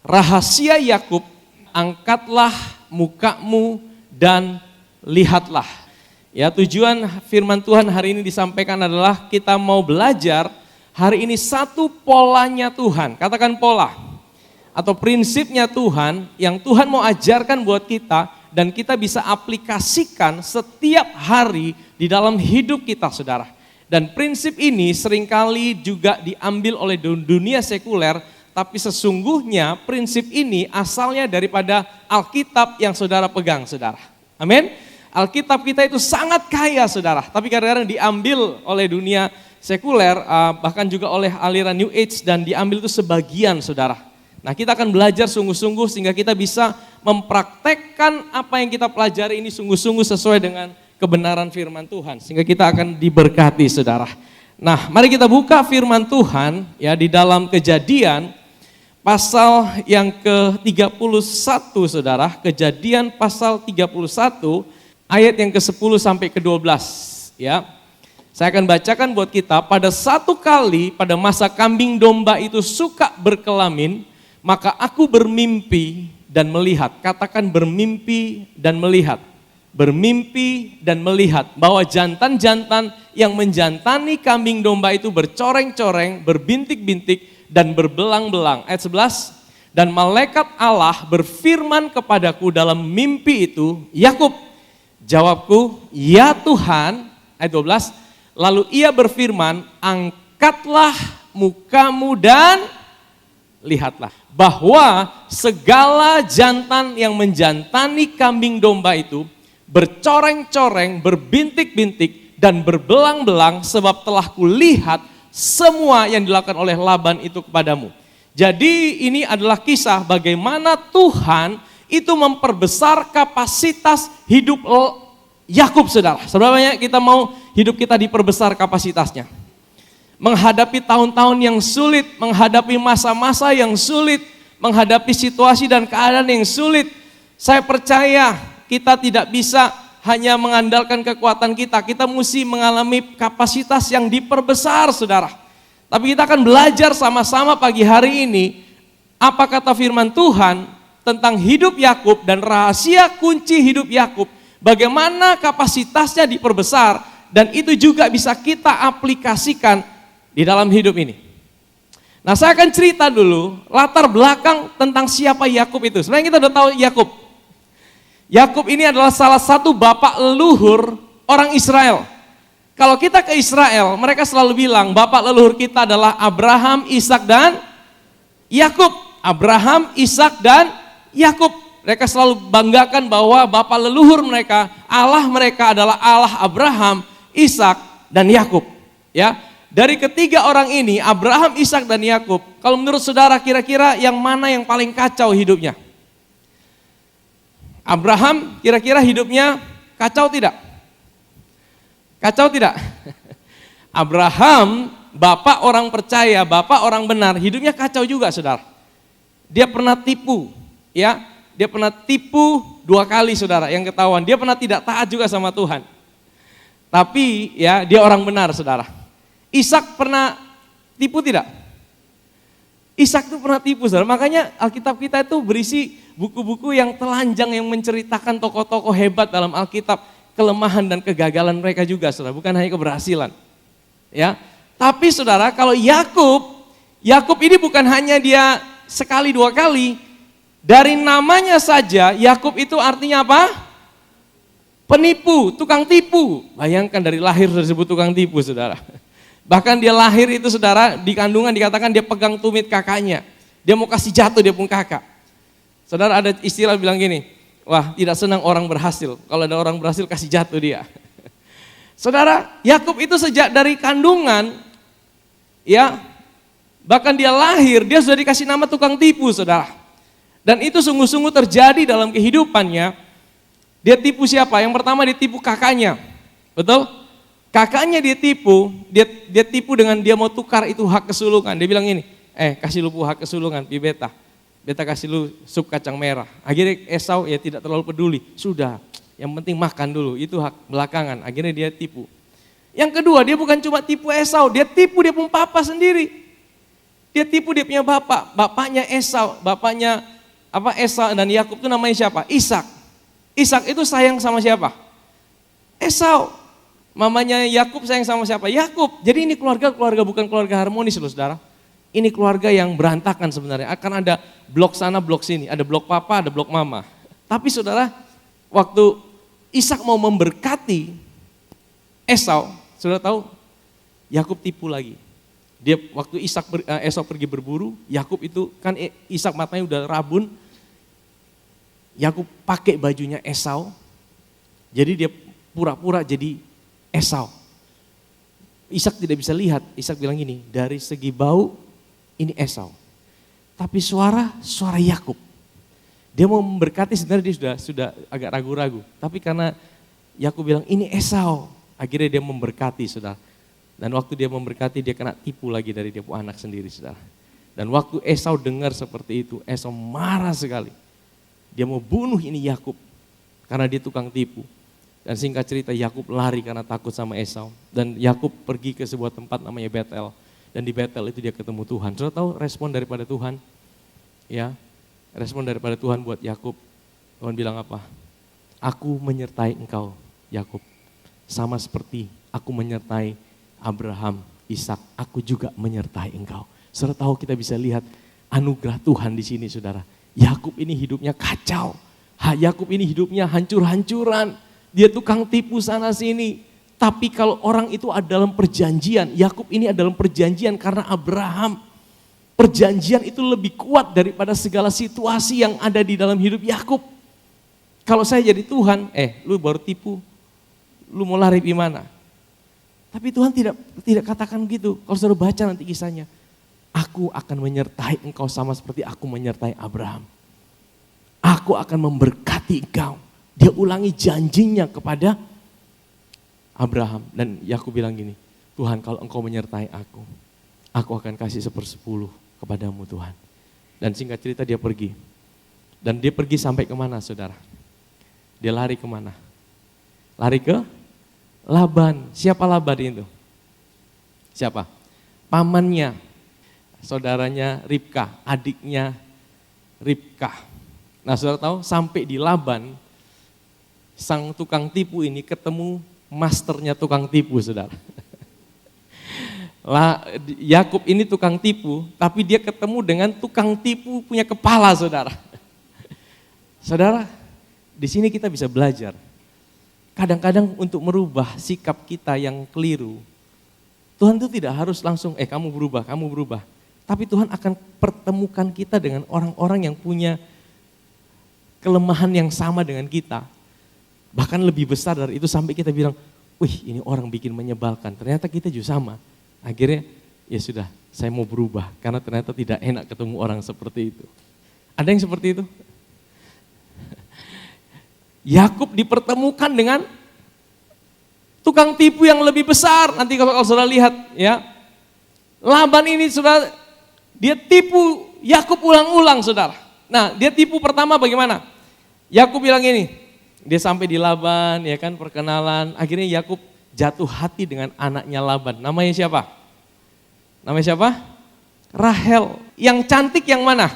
Rahasia Yakub, angkatlah mukamu dan lihatlah. Ya, tujuan firman Tuhan hari ini disampaikan adalah kita mau belajar hari ini satu polanya Tuhan. Katakan pola atau prinsipnya Tuhan yang Tuhan mau ajarkan buat kita dan kita bisa aplikasikan setiap hari di dalam hidup kita, saudara. Dan prinsip ini seringkali juga diambil oleh dunia sekuler, tapi sesungguhnya prinsip ini asalnya daripada Alkitab yang saudara pegang, saudara. Amin. Alkitab kita itu sangat kaya, saudara, tapi kadang-kadang diambil oleh dunia sekuler, bahkan juga oleh aliran New Age, dan diambil itu sebagian, saudara. Nah, kita akan belajar sungguh-sungguh sehingga kita bisa mempraktekkan apa yang kita pelajari ini sungguh-sungguh sesuai dengan kebenaran firman Tuhan, sehingga kita akan diberkati, saudara. Nah, mari kita buka firman Tuhan ya di dalam Kejadian pasal yang ke-31, saudara. Kejadian pasal 31 ayat yang ke-10 sampai ke-12 ya. Saya akan bacakan buat kita. Pada satu kali pada masa kambing domba itu suka berkelamin, maka aku bermimpi dan melihat. Katakan bermimpi dan melihat. Bermimpi dan melihat bahwa jantan-jantan yang menjantani kambing domba itu bercoreng-coreng, berbintik-bintik dan berbelang-belang. Ayat 11, dan malaikat Allah berfirman kepadaku dalam mimpi itu, Yakub. Jawabku, ya Tuhan. Ayat 12, lalu ia berfirman, angkatlah mukamu dan lihatlah. Bahwa segala jantan yang menjantani kambing domba itu bercoreng-coreng, berbintik-bintik, dan berbelang-belang, sebab telah kulihat semua yang dilakukan oleh Laban itu kepadamu. Jadi ini adalah kisah bagaimana Tuhan itu memperbesar kapasitas hidup Yakub, saudara. Seberapa banyak kita mau hidup kita diperbesar kapasitasnya. Menghadapi tahun-tahun yang sulit, menghadapi masa-masa yang sulit, menghadapi situasi dan keadaan yang sulit. Saya percaya kita tidak bisa hanya mengandalkan kekuatan kita, kita mesti mengalami kapasitas yang diperbesar, saudara. Tapi kita akan belajar sama-sama pagi hari ini, apa kata firman Tuhan tentang hidup Yakub dan rahasia kunci hidup Yakub, bagaimana kapasitasnya diperbesar, dan itu juga bisa kita aplikasikan di dalam hidup ini. Nah, saya akan cerita dulu latar belakang tentang siapa Yakub itu. Sebenarnya kita udah tahu Yakub. Yakub ini adalah salah satu bapak leluhur orang Israel. Kalau kita ke Israel, mereka selalu bilang bapak leluhur kita adalah Abraham, Ishak dan Yakub. Abraham, Ishak dan Yakub. Mereka selalu banggakan bahwa bapak leluhur mereka, Allah mereka adalah Allah Abraham, Ishak dan Yakub. Ya, dari ketiga orang ini, Abraham, Ishak dan Yakub, kalau menurut saudara kira-kira yang mana yang paling kacau hidupnya? Abraham kira-kira hidupnya kacau tidak? Kacau tidak? Abraham, bapak orang percaya, bapak orang benar, hidupnya kacau juga, saudara. Dia pernah tipu, ya. Dia pernah tipu 2 kali, saudara, yang ketahuan. Dia pernah tidak taat juga sama Tuhan. Tapi ya, dia orang benar, saudara. Ishak pernah tipu tidak? Ishak itu pernah tipu, saudara. Makanya Alkitab kita itu berisi buku-buku yang telanjang yang menceritakan tokoh-tokoh hebat dalam Alkitab, kelemahan dan kegagalan mereka juga, saudara, bukan hanya keberhasilan. Ya. Tapi saudara, kalau Yakub ini bukan hanya dia sekali 2 kali. Dari namanya saja Yakub itu artinya apa? Penipu, tukang tipu. Bayangkan dari lahir sudah disebut tukang tipu, saudara. Bahkan dia lahir itu, saudara, di kandungan dikatakan dia pegang tumit kakaknya. Dia mau kasih jatuh dia pun kakak. Saudara, ada istilah bilang gini, wah, tidak senang orang berhasil. Kalau ada orang berhasil kasih jatuh dia. Saudara, Yakub itu sejak dari kandungan, ya, bahkan dia lahir, dia sudah dikasih nama tukang tipu, saudara. Dan itu sungguh-sungguh terjadi dalam kehidupannya. Dia tipu siapa? Yang pertama dia tipu kakaknya, betul? Kakaknya dia tipu dengan dia mau tukar itu hak kesulungan. Dia bilang ini, kasih lu hak kesulungan, pi beta kasih lu sup kacang merah. Akhirnya Esau ya tidak terlalu peduli, sudah, yang penting makan dulu, itu hak belakangan. Akhirnya dia tipu. Yang kedua, dia bukan cuma tipu Esau, dia tipu dia pun papa sendiri. Dia tipu dia punya bapak, bapaknya Esau, Esau dan Yakub itu namanya siapa? Ishak. Ishak itu sayang sama siapa? Esau. Mamanya Yakub sayang sama siapa? Yakub. Jadi ini keluarga bukan keluarga harmonis loh saudara. Ini keluarga yang berantakan sebenarnya. Akan ada blok sana, blok sini. Ada blok papa, ada blok mama. Tapi saudara, waktu Ishak mau memberkati Esau, saudara tahu, Yakub tipu lagi. Dia waktu Esau pergi berburu, Yakub itu kan Ishak matanya udah rabun. Yakub pakai bajunya Esau. Jadi dia pura-pura jadi Esau. Ishak tidak bisa lihat. Ishak bilang gini, dari segi bau ini Esau. Tapi suara Yakub. Dia mau memberkati, sebenarnya dia sudah agak ragu-ragu. Tapi karena Yakub bilang ini Esau, akhirnya dia memberkati saudara. Dan waktu dia memberkati dia kena tipu lagi dari dia punya anak sendiri saudara. Dan waktu Esau dengar seperti itu, Esau marah sekali. Dia mau bunuh ini Yakub karena dia tukang tipu. Dan singkat cerita Yakub lari karena takut sama Esau. Dan Yakub pergi ke sebuah tempat namanya Betel. Dan di Betel itu dia ketemu Tuhan. Saudara tahu respon daripada Tuhan? Ya, respon daripada Tuhan buat Yakub. Tuhan bilang apa? Aku menyertai engkau Yakub. Sama seperti aku menyertai Abraham, Ishak. Aku juga menyertai engkau. Saudara tahu kita bisa lihat anugerah Tuhan di sini saudara. Yakub ini hidupnya kacau. Yakub ini hidupnya hancur-hancuran. Dia tukang tipu sana sini. Tapi kalau orang itu ada dalam perjanjian, Yakub ini ada dalam perjanjian karena Abraham. Perjanjian itu lebih kuat daripada segala situasi yang ada di dalam hidup Yakub. Kalau saya jadi Tuhan, lu baru tipu, lu mau lari gimana? Tapi Tuhan tidak katakan gitu. Kalau saudara baca nanti kisahnya, aku akan menyertai engkau sama seperti aku menyertai Abraham. Aku akan memberkati engkau. Dia ulangi janjinya kepada Abraham. Dan Yakub bilang gini, Tuhan kalau engkau menyertai aku akan kasih 1/10 kepadamu Tuhan. Dan singkat cerita dia pergi. Dan dia pergi sampai kemana saudara? Dia lari kemana? Lari ke Laban. Siapa Laban itu? Siapa? Pamannya, saudaranya Ribka, adiknya Ribka. Nah saudara tahu sampai di Laban, sang tukang tipu ini ketemu masternya tukang tipu saudara. Yakub ini tukang tipu, tapi dia ketemu dengan tukang tipu punya kepala saudara. Saudara, di sini kita bisa belajar. Kadang-kadang untuk merubah sikap kita yang keliru, Tuhan itu tidak harus langsung, kamu berubah. Tapi Tuhan akan pertemukan kita dengan orang-orang yang punya kelemahan yang sama dengan kita. Bahkan lebih besar dari itu sampai kita bilang, wih ini orang bikin menyebalkan. Ternyata kita juga sama. Akhirnya ya sudah saya mau berubah karena ternyata tidak enak ketemu orang seperti itu. Ada yang seperti itu? Yakub dipertemukan dengan tukang tipu yang lebih besar. Nanti kalau saudara lihat ya. Laban ini saudara, dia tipu Yakub ulang-ulang saudara. Nah dia tipu pertama bagaimana? Yakub bilang ini. Dia sampai di Laban, ya kan perkenalan. Akhirnya Yakub jatuh hati dengan anaknya Laban. Namanya siapa? Rahel. Yang cantik yang mana?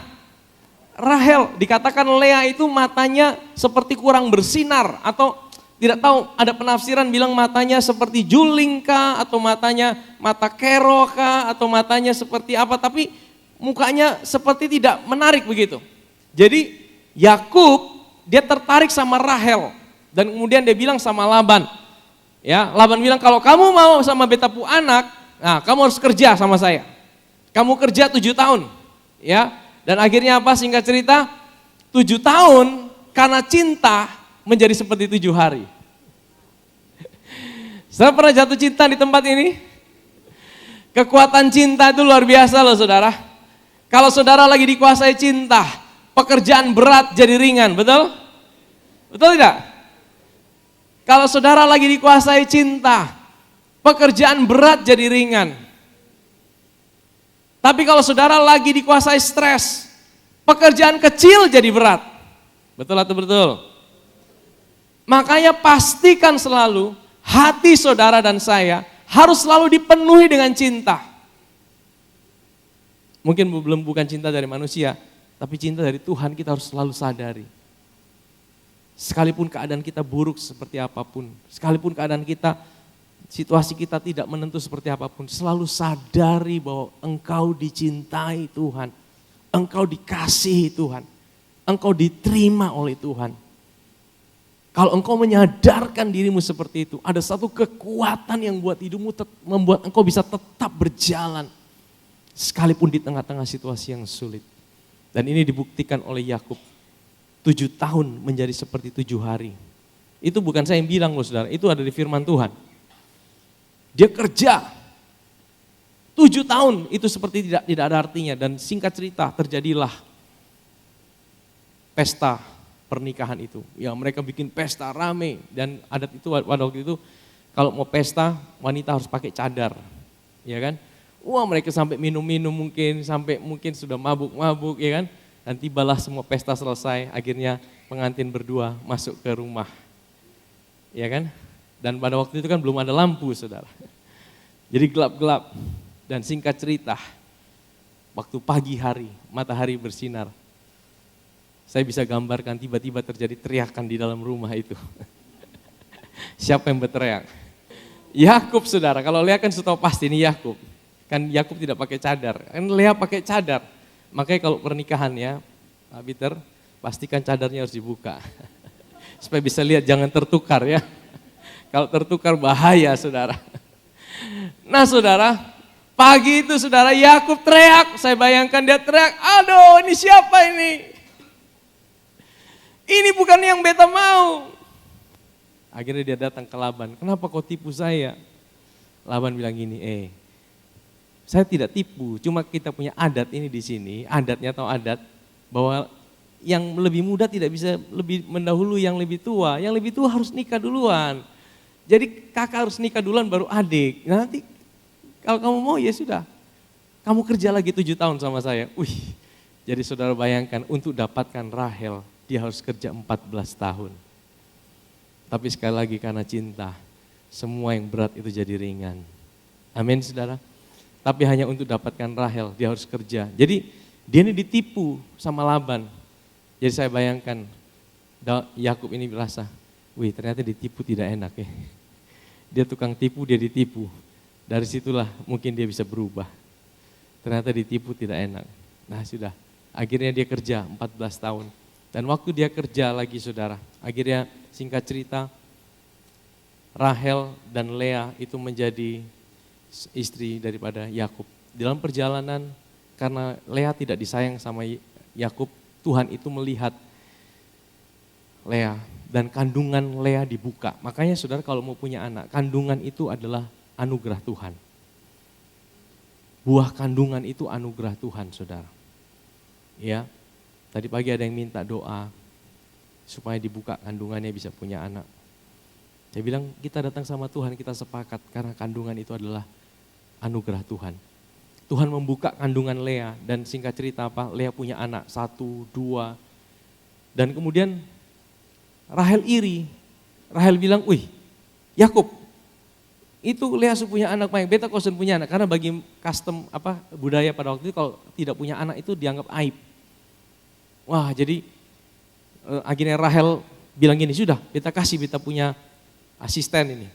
Rahel. Dikatakan Lea itu matanya seperti kurang bersinar. Atau tidak tahu, ada penafsiran bilang matanya seperti juling kah? Atau matanya mata kero kah? Atau matanya seperti apa? Tapi mukanya seperti tidak menarik begitu. Jadi Yakub dia tertarik sama Rahel dan kemudian dia bilang sama Laban. Ya, Laban bilang kalau kamu mau sama beta pu anak, nah kamu harus kerja sama saya. Kamu kerja 7 tahun. Ya. Dan akhirnya apa singkat cerita? 7 tahun karena cinta menjadi seperti 7 hari. Saya pernah jatuh cinta di tempat ini. Kekuatan cinta itu luar biasa loh saudara. Kalau saudara lagi dikuasai cinta, pekerjaan berat jadi ringan, betul? Betul tidak? Kalau saudara lagi dikuasai cinta, pekerjaan berat jadi ringan. Tapi kalau saudara lagi dikuasai stres, pekerjaan kecil jadi berat. Betul atau betul? Makanya pastikan selalu hati saudara dan saya harus selalu dipenuhi dengan cinta. Mungkin bukan cinta dari manusia, tapi cinta dari Tuhan kita harus selalu sadari. Sekalipun keadaan kita buruk seperti apapun, sekalipun keadaan kita, situasi kita tidak menentu seperti apapun, selalu sadari bahwa engkau dicintai Tuhan, engkau dikasihi Tuhan, engkau diterima oleh Tuhan. Kalau engkau menyadarkan dirimu seperti itu, ada satu kekuatan yang buat hidupmu membuat engkau bisa tetap berjalan, sekalipun di tengah-tengah situasi yang sulit. Dan ini dibuktikan oleh Yakub. 7 tahun menjadi seperti 7 hari. Itu bukan saya yang bilang loh saudara, itu ada di firman Tuhan. Dia kerja 7 tahun itu seperti tidak ada artinya. Dan singkat cerita terjadilah pesta pernikahan itu. Ya mereka bikin pesta rame dan adat itu pada waktu itu kalau mau pesta wanita harus pakai cadar. Ya kan? Wah mereka sampai minum-minum mungkin, sampai mungkin sudah mabuk-mabuk ya kan. Dan tibalah semua pesta selesai, akhirnya pengantin berdua masuk ke rumah. Ya kan? Dan pada waktu itu kan belum ada lampu saudara. Jadi gelap-gelap dan singkat cerita, waktu pagi hari, matahari bersinar. Saya bisa gambarkan tiba-tiba terjadi teriakan di dalam rumah itu. Siapa yang berteriak? Yakub saudara, kalau Lea kan sudah pasti ini Yakub. Kan Yakub tidak pakai cadar, kan Lea pakai cadar. Makanya kalau pernikahan ya, Pak Peter, pastikan cadarnya harus dibuka. Supaya bisa lihat, jangan tertukar ya. Kalau tertukar bahaya saudara. Nah saudara, pagi itu saudara Yakub teriak, saya bayangkan dia teriak, aduh ini siapa ini? Ini bukan yang beta mau. Akhirnya dia datang ke Laban, kenapa kau tipu saya? Laban bilang gini, saya tidak tipu, cuma kita punya adat ini di sini, adatnya atau adat bahwa yang lebih muda tidak bisa lebih mendahului yang lebih tua harus nikah duluan. Jadi kakak harus nikah duluan baru adik. Nanti kalau kamu mau ya sudah, kamu kerja lagi 7 tahun sama saya. Jadi saudara bayangkan untuk dapatkan Rahel, dia harus kerja 14 tahun. Tapi sekali lagi karena cinta, semua yang berat itu jadi ringan. Amin saudara. Tapi hanya untuk dapatkan Rahel, dia harus kerja. Jadi dia ini ditipu sama Laban. Jadi saya bayangkan, Yakub ini merasa, ternyata ditipu tidak enak ya. Dia tukang tipu, dia ditipu. Dari situlah mungkin dia bisa berubah. Ternyata ditipu tidak enak. Nah sudah, akhirnya dia kerja 14 tahun. Dan waktu dia kerja lagi saudara, akhirnya singkat cerita, Rahel dan Lea itu menjadi istri daripada Yakub. Dalam perjalanan karena Lea tidak disayang sama Yakub, Tuhan itu melihat Lea dan kandungan Lea dibuka. Makanya saudara kalau mau punya anak, kandungan itu adalah anugerah Tuhan. Buah kandungan itu anugerah Tuhan saudara. Ya, tadi pagi ada yang minta doa supaya dibuka kandungannya bisa punya anak. Saya bilang kita datang sama Tuhan, kita sepakat karena kandungan itu adalah anugerah Tuhan. Tuhan membuka kandungan Lea dan singkat cerita apa? Lea punya anak 1, 2. Dan kemudian Rahel iri. Rahel bilang, Yakub, itu Lea punya anak banyak, beta kosen punya anak. Karena bagi custom budaya pada waktu itu kalau tidak punya anak itu dianggap aib. Wah jadi akhirnya Rahel bilang gini, sudah beta punya asisten ini.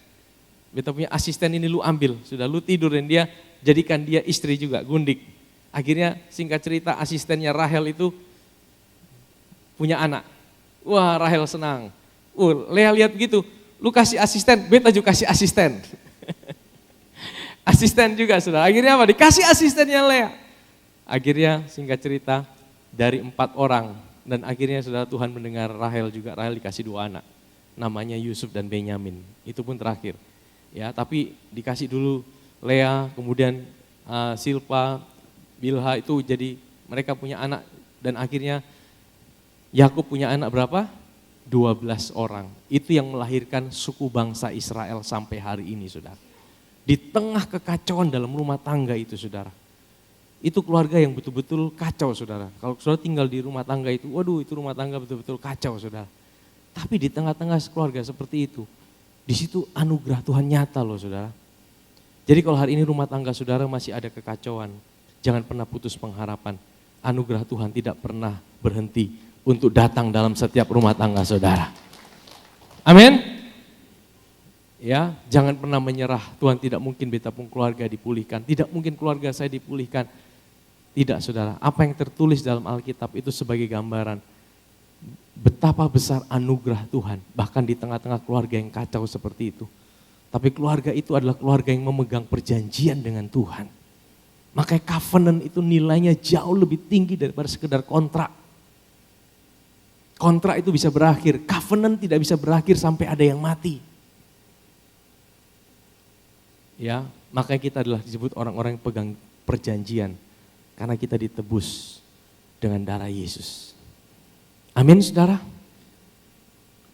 Beta punya asisten ini lu ambil, sudah lu tidur dan dia jadikan dia istri juga, gundik. Akhirnya singkat cerita asistennya Rahel itu punya anak. Wah Rahel senang. Lea lihat begitu, lu kasih asisten, beta juga kasih asisten. Asisten juga sudah. Akhirnya apa? Dikasih asistennya Lea. Akhirnya singkat cerita dari 4 orang dan akhirnya saudara Tuhan mendengar Rahel juga. Rahel dikasih 2 anak. Namanya Yusuf dan Benyamin. Itu pun terakhir. Ya, tapi dikasih dulu Lea, kemudian Silpa, Bilha itu jadi mereka punya anak dan akhirnya Yakub punya anak berapa? 12 orang. Itu yang melahirkan suku bangsa Israel sampai hari ini, saudara. Di tengah kekacauan dalam rumah tangga itu, saudara. Itu keluarga yang betul-betul kacau, saudara. Kalau saudara tinggal di rumah tangga itu, waduh itu rumah tangga betul-betul kacau, saudara. Tapi di tengah-tengah keluarga seperti itu, di situ anugerah Tuhan nyata loh, saudara. Jadi kalau hari ini rumah tangga saudara masih ada kekacauan, jangan pernah putus pengharapan. Anugerah Tuhan tidak pernah berhenti untuk datang dalam setiap rumah tangga saudara. Amin. Ya, jangan pernah menyerah. Tuhan tidak mungkin beta pun keluarga dipulihkan, tidak mungkin keluarga saya dipulihkan. Tidak saudara, apa yang tertulis dalam Alkitab itu sebagai gambaran betapa besar anugerah Tuhan, bahkan di tengah-tengah keluarga yang kacau seperti itu. Tapi keluarga itu adalah keluarga yang memegang perjanjian dengan Tuhan. Makanya covenant itu nilainya jauh lebih tinggi daripada sekedar kontrak. Kontrak itu bisa berakhir, covenant tidak bisa berakhir sampai ada yang mati. Ya, makanya kita adalah disebut orang-orang yang pegang perjanjian. Karena kita ditebus dengan darah Yesus. Amin saudara.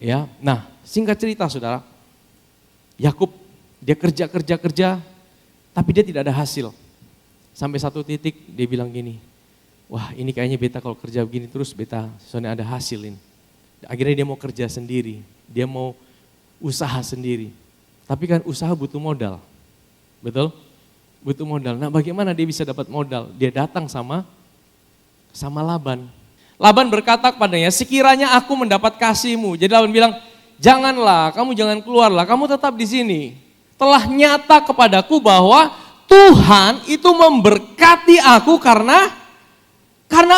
Ya, nah singkat cerita saudara. Yakub dia kerja, tapi dia tidak ada hasil. Sampai satu titik dia bilang gini, wah ini kayaknya beta kalau kerja begini terus beta soalnya ada hasil ini. Akhirnya dia mau kerja sendiri, dia mau usaha sendiri. Tapi kan usaha butuh modal, betul? Butuh modal. Nah bagaimana dia bisa dapat modal? Dia datang sama Laban. Laban berkata kepadanya, sekiranya aku mendapat kasihmu. Jadi Laban bilang, janganlah, kamu jangan keluarlah, kamu tetap di sini. Telah nyata kepadaku bahwa Tuhan itu memberkati aku karena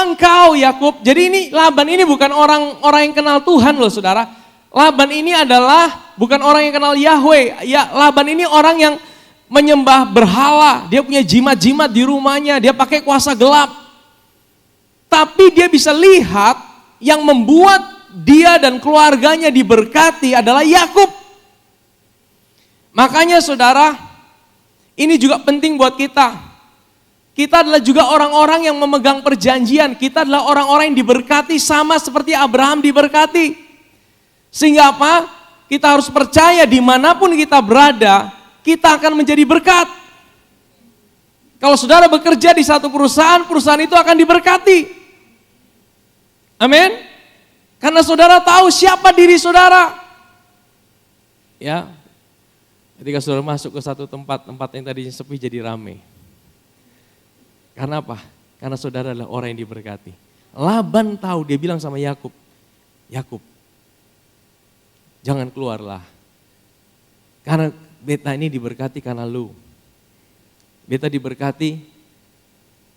engkau Yakub. Jadi ini Laban ini bukan orang yang kenal Tuhan loh saudara. Laban ini adalah bukan orang yang kenal Yahweh. Ya, Laban ini orang yang menyembah berhala, dia punya jimat-jimat di rumahnya, dia pakai kuasa gelap. Tapi dia bisa lihat yang membuat dia dan keluarganya diberkati adalah Yakub. Makanya saudara, ini juga penting buat kita. Kita adalah juga orang-orang yang memegang perjanjian, kita adalah orang-orang yang diberkati sama seperti Abraham diberkati. Sehingga apa? Kita harus percaya dimanapun kita berada, kita akan menjadi berkat. Kalau saudara bekerja di satu perusahaan, perusahaan itu akan diberkati. Amin. Karena saudara tahu siapa diri saudara. Ya. Ketika saudara masuk ke satu tempat yang tadinya sepi jadi ramai. Karena apa? Karena saudara adalah orang yang diberkati. Laban tahu, dia bilang sama Yakub, Yakub, jangan keluarlah. Karena beta ini diberkati karena lu. Beta diberkati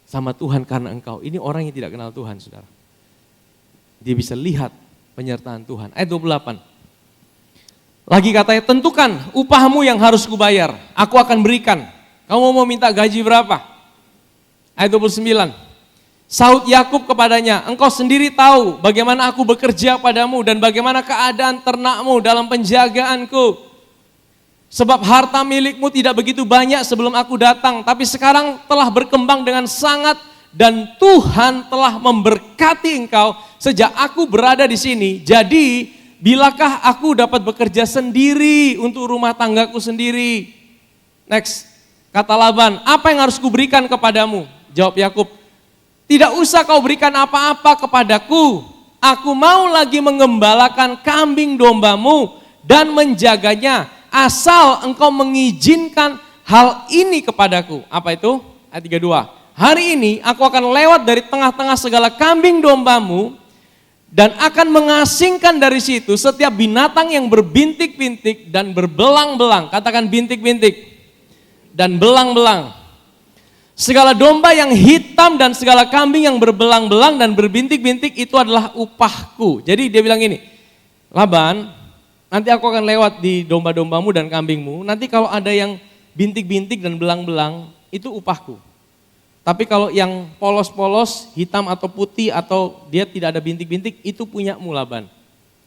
sama Tuhan karena engkau. Ini orang yang tidak kenal Tuhan saudara. Dia bisa lihat penyertaan Tuhan. Ayat 28. Lagi katanya, tentukan upahmu yang harus kubayar. Aku akan berikan. Kamu mau minta gaji berapa? Ayat 29. Sahut Yakub kepadanya, engkau sendiri tahu bagaimana aku bekerja padamu dan bagaimana keadaan ternakmu dalam penjagaanku. Sebab harta milikmu tidak begitu banyak sebelum aku datang, tapi sekarang telah berkembang dengan sangat dan Tuhan telah memberkati engkau sejak aku berada di sini. Jadi, bilakah aku dapat bekerja sendiri untuk rumah tanggaku sendiri? Next, kata Laban, apa yang harus kuberikan kepadamu? Jawab Yakub, tidak usah kau berikan apa-apa kepadaku. Aku mau lagi mengembalakan kambing dombamu dan menjaganya. Asal engkau mengizinkan hal ini kepadaku. Apa itu? Ayat 32. Hari ini aku akan lewat dari tengah-tengah segala kambing dombamu dan akan mengasingkan dari situ setiap binatang yang berbintik-bintik dan berbelang-belang. Katakan bintik-bintik dan belang-belang. Segala domba yang hitam dan segala kambing yang berbelang-belang dan berbintik-bintik itu adalah upahku. Jadi dia bilang gini, Laban, nanti aku akan lewat di domba-dombamu dan kambingmu. Nanti kalau ada yang bintik-bintik dan belang-belang, itu upahku. Tapi kalau yang polos-polos, hitam atau putih atau dia tidak ada bintik-bintik, itu punyamu Laban.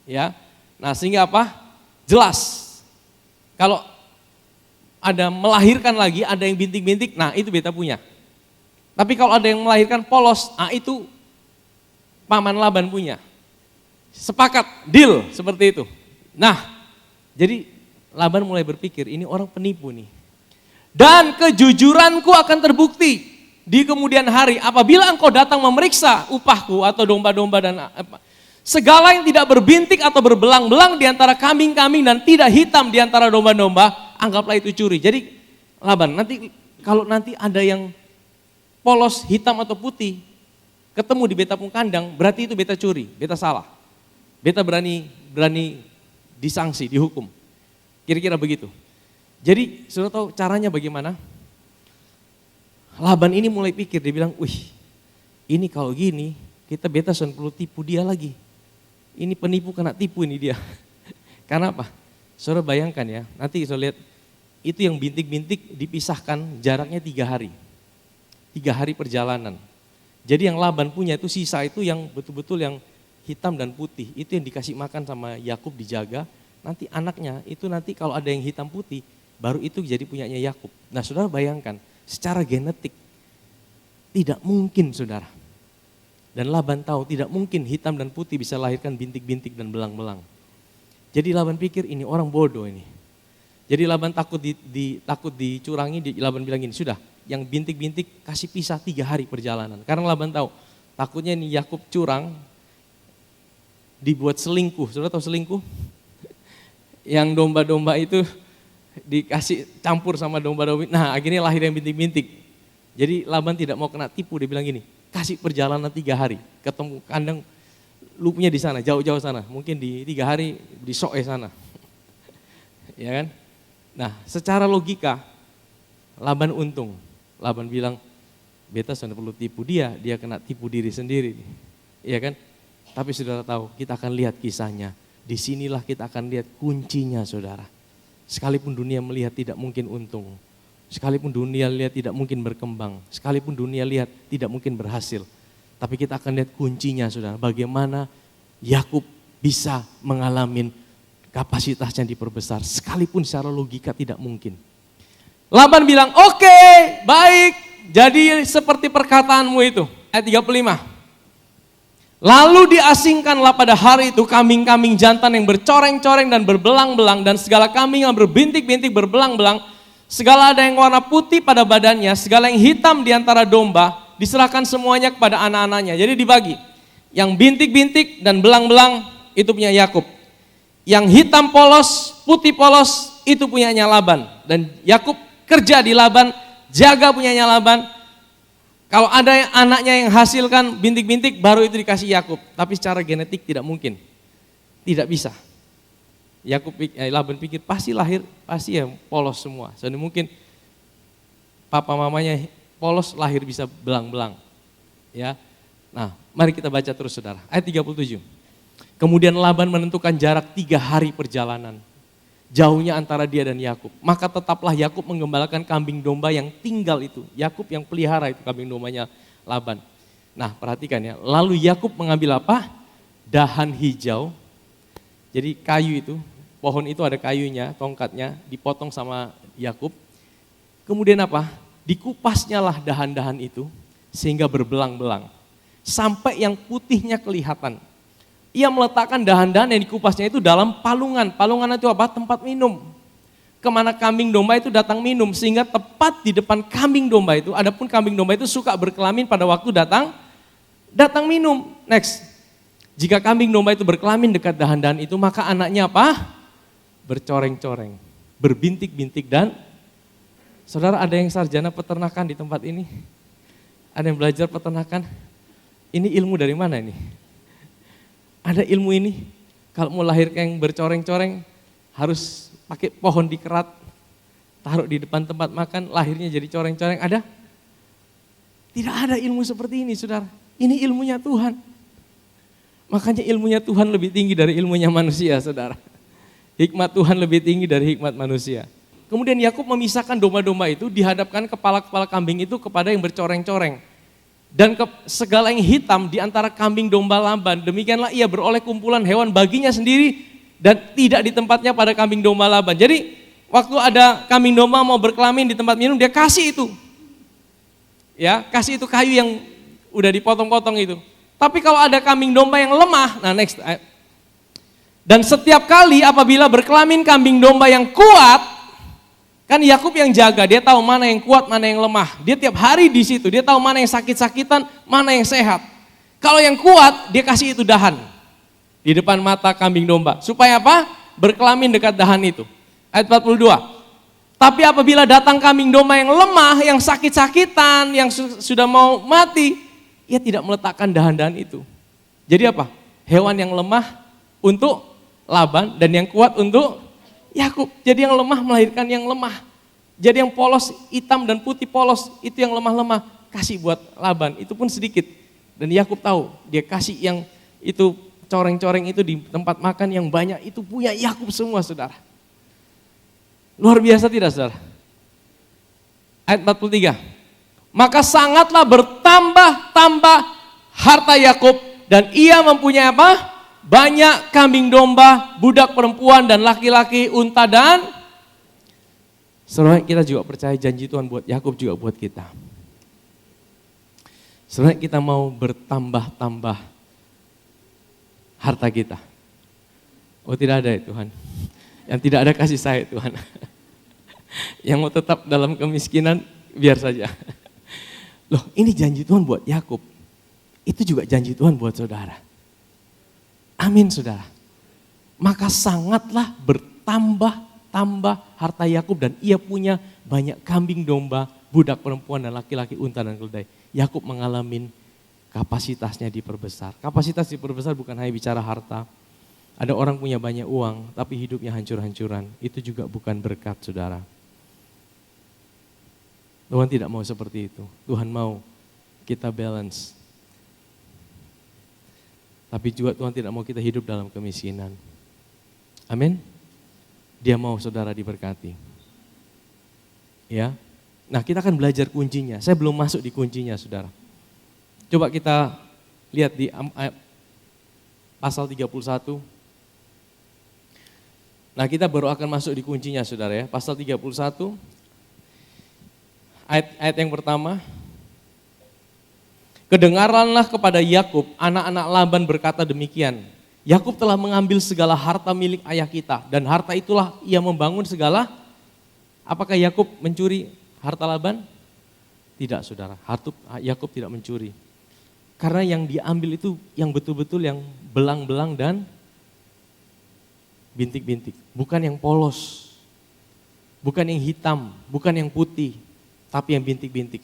Ya. Nah sehingga apa? Jelas. Kalau ada melahirkan lagi, ada yang bintik-bintik, nah itu beta punya. Tapi kalau ada yang melahirkan polos, nah itu paman Laban punya. Sepakat, deal seperti itu. Nah, jadi Laban mulai berpikir, ini orang penipu nih. Dan kejujuranku akan terbukti di kemudian hari apabila engkau datang memeriksa upahku atau domba-domba dan segala yang tidak berbintik atau berbelang-belang di antara kambing-kambing dan tidak hitam di antara domba-domba, anggaplah itu curi. Jadi Laban, nanti kalau nanti ada yang polos, hitam atau putih, ketemu di beta pun kandang, berarti itu beta curi, beta salah. Beta berani disangsi, dihukum. Kira-kira begitu. Jadi sudah tahu caranya bagaimana? Laban ini mulai pikir, dia bilang, wih ini kalau gini, kita beta sudah perlu tipu dia lagi. Ini penipu kena tipu ini dia. Karena apa? Saudara bayangkan ya, nanti saya lihat itu yang bintik-bintik dipisahkan jaraknya 3 hari. 3 hari perjalanan. Jadi yang Laban punya itu sisa itu yang betul-betul yang hitam dan putih. Itu yang dikasih makan sama Yakub dijaga. Nanti anaknya itu nanti kalau ada yang hitam putih, baru itu jadi punyanya Yakub. Nah saudara bayangkan, secara genetik tidak mungkin saudara. Dan Laban tahu tidak mungkin hitam dan putih bisa lahirkan bintik-bintik dan belang-belang. Jadi Laban pikir ini orang bodoh ini. Jadi Laban takut dicurangi, Laban bilang gini, sudah yang bintik-bintik kasih pisah 3 hari perjalanan. Karena Laban tahu takutnya ini Yakub curang, dibuat selingkuh. Saudara tahu selingkuh? Yang domba-domba itu dikasih campur sama domba-domba. Nah akhirnya lahir yang bintik-bintik. Jadi Laban tidak mau kena tipu, dia bilang gini, kasih perjalanan 3 hari, ketemu kandang lu punya di sana, jauh-jauh sana, mungkin di 3 hari di Soe sana. Ya kan? Nah secara logika Laban untung. Laban bilang, beta sudah perlu tipu dia kena tipu diri sendiri. Iya kan? Tapi saudara tahu, kita akan lihat kisahnya. Disinilah kita akan lihat kuncinya saudara. Sekalipun dunia melihat tidak mungkin untung. Sekalipun dunia lihat tidak mungkin berkembang. Sekalipun dunia lihat tidak mungkin berhasil. Tapi kita akan lihat kuncinya saudara. Bagaimana Yakub bisa mengalami kapasitasnya diperbesar. Sekalipun secara logika tidak mungkin. Laban bilang, oke, baik. Jadi seperti perkataanmu itu. Ayat 35. Lalu diasingkanlah pada hari itu kambing-kambing jantan yang bercoreng-coreng dan berbelang-belang. Dan segala kambing yang berbintik-bintik berbelang-belang. Segala ada yang warna putih pada badannya. Segala yang hitam di antara domba. Diserahkan semuanya kepada anak-anaknya. Jadi dibagi. Yang bintik-bintik dan belang-belang itu punya Yakub. Yang hitam polos, putih polos itu punyanya Laban. Dan Yakub kerja di Laban, jaga punyanya Laban. Kalau ada yang anaknya yang hasilkan bintik-bintik baru itu dikasih Yakub. Tapi secara genetik tidak mungkin. Tidak bisa. Laban pikir pasti lahir, pasti ya polos semua. Soalnya mungkin papa mamanya polos lahir bisa belang-belang. Ya. Nah, mari kita baca terus saudara. Ayat 37. Kemudian Laban menentukan jarak 3 hari perjalanan. Jauhnya antara dia dan Yakub. Maka tetaplah Yakub menggembalakan kambing domba yang tinggal itu. Yakub yang pelihara itu kambing dombanya Laban. Nah perhatikan ya. Lalu Yakub mengambil apa? Dahan hijau. Jadi kayu itu, pohon itu ada kayunya, tongkatnya, dipotong sama Yakub. Kemudian apa? Dikupasnya lah dahan-dahan itu sehingga berbelang-belang. Sampai yang putihnya kelihatan. Ia meletakkan dahan-dahan yang dikupasnya itu dalam palungan. Palungan itu apa? Tempat minum. Kemana kambing domba itu datang minum. Sehingga tepat di depan kambing domba itu, adapun kambing domba itu suka berkelamin pada waktu datang minum. Next. Jika kambing domba itu berkelamin dekat dahan-dahan itu, maka anaknya apa? Bercoreng-coreng, berbintik-bintik dan saudara ada yang sarjana peternakan di tempat ini? Ada yang belajar peternakan? Ini ilmu dari mana ini? Ada ilmu ini, kalau mau lahirkan yang bercoreng-coreng harus pakai pohon dikerat, taruh di depan tempat makan, lahirnya jadi coreng-coreng, ada? Tidak ada ilmu seperti ini saudara, ini ilmunya Tuhan. Makanya ilmunya Tuhan lebih tinggi dari ilmunya manusia saudara. Hikmat Tuhan lebih tinggi dari hikmat manusia. Kemudian Yakub memisahkan domba-domba itu, dihadapkan kepala-kepala kambing itu kepada yang bercoreng-coreng. Dan segala yang hitam di antara kambing domba Laban, demikianlah ia beroleh kumpulan hewan baginya sendiri dan tidak di tempatnya pada kambing domba Laban. Jadi waktu ada kambing domba mau berkelamin di tempat minum, dia kasih itu. Ya, kasih itu kayu yang udah dipotong-potong itu. Tapi kalau ada kambing domba yang lemah, nah next. Dan setiap kali apabila berkelamin kambing domba yang kuat, kan Yakub yang jaga, dia tahu mana yang kuat, mana yang lemah. Dia tiap hari di situ, dia tahu mana yang sakit-sakitan, mana yang sehat. Kalau yang kuat, dia kasih itu dahan di depan mata kambing domba. Supaya apa? Berkelamin dekat dahan itu. Ayat 42. Tapi apabila datang kambing domba yang lemah, yang sakit-sakitan, yang sudah mau mati, ia tidak meletakkan dahan-dahan itu. Jadi apa? Hewan yang lemah untuk Laban dan yang kuat untuk Yakub. Jadi yang lemah melahirkan yang lemah. Jadi yang polos, hitam dan putih polos, itu yang lemah-lemah. Kasih buat Laban, itu pun sedikit. Dan Yakub tahu, dia kasih yang itu coreng-coreng itu di tempat makan yang banyak, itu punya Yakub semua, saudara. Luar biasa tidak, saudara? Ayat 43. Maka sangatlah bertambah-tambah harta Yakub dan ia mempunyai apa? Banyak kambing domba, budak perempuan dan laki-laki, unta dan saudara, kita juga percaya janji Tuhan buat Yakub juga buat kita. Saudara, kita mau bertambah-tambah harta kita. Oh, tidak ada ya Tuhan. Yang tidak ada kasih saya Tuhan. Yang mau tetap dalam kemiskinan biar saja. Loh, ini janji Tuhan buat Yakub. Itu juga janji Tuhan buat saudara. Amin, saudara. Maka sangatlah bertambah-tambah harta Yakub dan ia punya banyak kambing domba, budak perempuan dan laki-laki, unta dan keledai. Yakub mengalami kapasitasnya diperbesar. Kapasitas diperbesar bukan hanya bicara harta. Ada orang punya banyak uang tapi hidupnya hancur-hancuran. Itu juga bukan berkat, saudara. Tuhan tidak mau seperti itu. Tuhan mau kita balance. Tapi juga Tuhan tidak mau kita hidup dalam kemiskinan. Amin. Dia mau saudara diberkati. Ya. Nah, kita akan belajar kuncinya. Saya belum masuk di kuncinya, saudara. Coba kita lihat di pasal 31. Nah, kita baru akan masuk di kuncinya, saudara ya. Pasal 31. Ayat yang pertama. Kedengaranlah kepada Yakub, anak-anak Laban berkata demikian. Yakub telah mengambil segala harta milik ayah kita dan harta itulah ia membangun segala. Apakah Yakub mencuri harta Laban? Tidak, saudara. Yakub tidak mencuri. Karena yang diambil itu yang betul-betul yang belang-belang dan bintik-bintik. Bukan yang polos, bukan yang hitam, bukan yang putih, tapi yang bintik-bintik.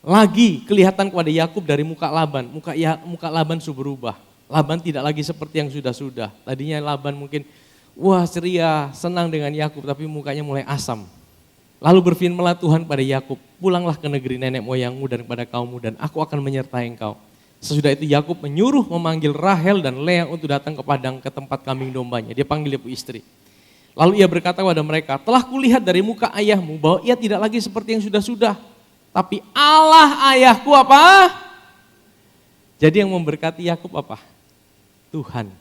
Lagi kelihatan kepada Yakub dari muka Laban, muka Laban sudah berubah. Laban tidak lagi seperti yang sudah-sudah. Tadinya Laban mungkin wah ceria, senang dengan Yakub, tapi mukanya mulai asam. Lalu berfirmanlah Tuhan pada Yakub, pulanglah ke negeri nenek moyangmu dan kepada kaummu dan aku akan menyertai engkau. Sesudah itu Yakub menyuruh memanggil Rahel dan Lea untuk datang ke padang ke tempat kambing dombanya. Dia panggil ibu istri. Lalu ia berkata kepada mereka, telah kulihat dari muka ayahmu bahwa ia tidak lagi seperti yang sudah-sudah. Tapi Allah ayahku apa? Jadi yang memberkati Yakub apa? Tuhan.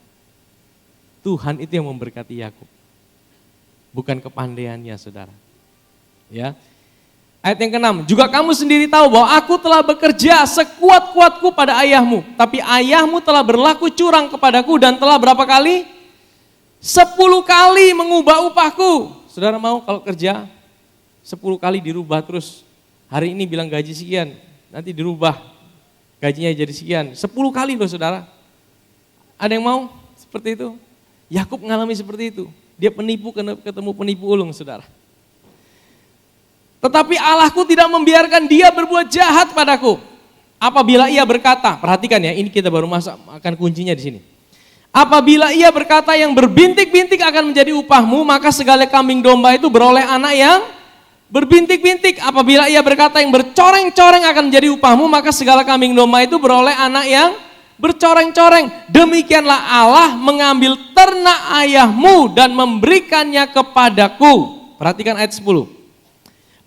Tuhan itu yang memberkati Yakub. Bukan kepandaiannya, saudara. Ya. Ayat yang ke-6, juga kamu sendiri tahu bahwa aku telah bekerja sekuat-kuatku pada ayahmu. Tapi ayahmu telah berlaku curang kepadaku dan telah berapa kali? 10 kali mengubah upahku. Saudara mau kalau kerja 10 kali dirubah terus. Hari ini bilang gaji sekian, nanti dirubah gajinya jadi sekian. 10 kali loh, saudara. Ada yang mau seperti itu? Yakub mengalami seperti itu. Dia penipu ketemu penipu ulung, saudara. Tetapi Allahku tidak membiarkan dia berbuat jahat padaku. Apabila ia berkata, perhatikan ya, ini kita baru masuk akan kuncinya di sini. Apabila ia berkata yang berbintik-bintik akan menjadi upahmu, maka segala kambing domba itu beroleh anak yang berbintik-bintik. Apabila ia berkata yang bercoreng-coreng akan menjadi upahmu, maka segala kambing domba itu beroleh anak yang bercoreng-coreng. Demikianlah Allah mengambil ternak ayahmu dan memberikannya kepadaku. Perhatikan ayat 10.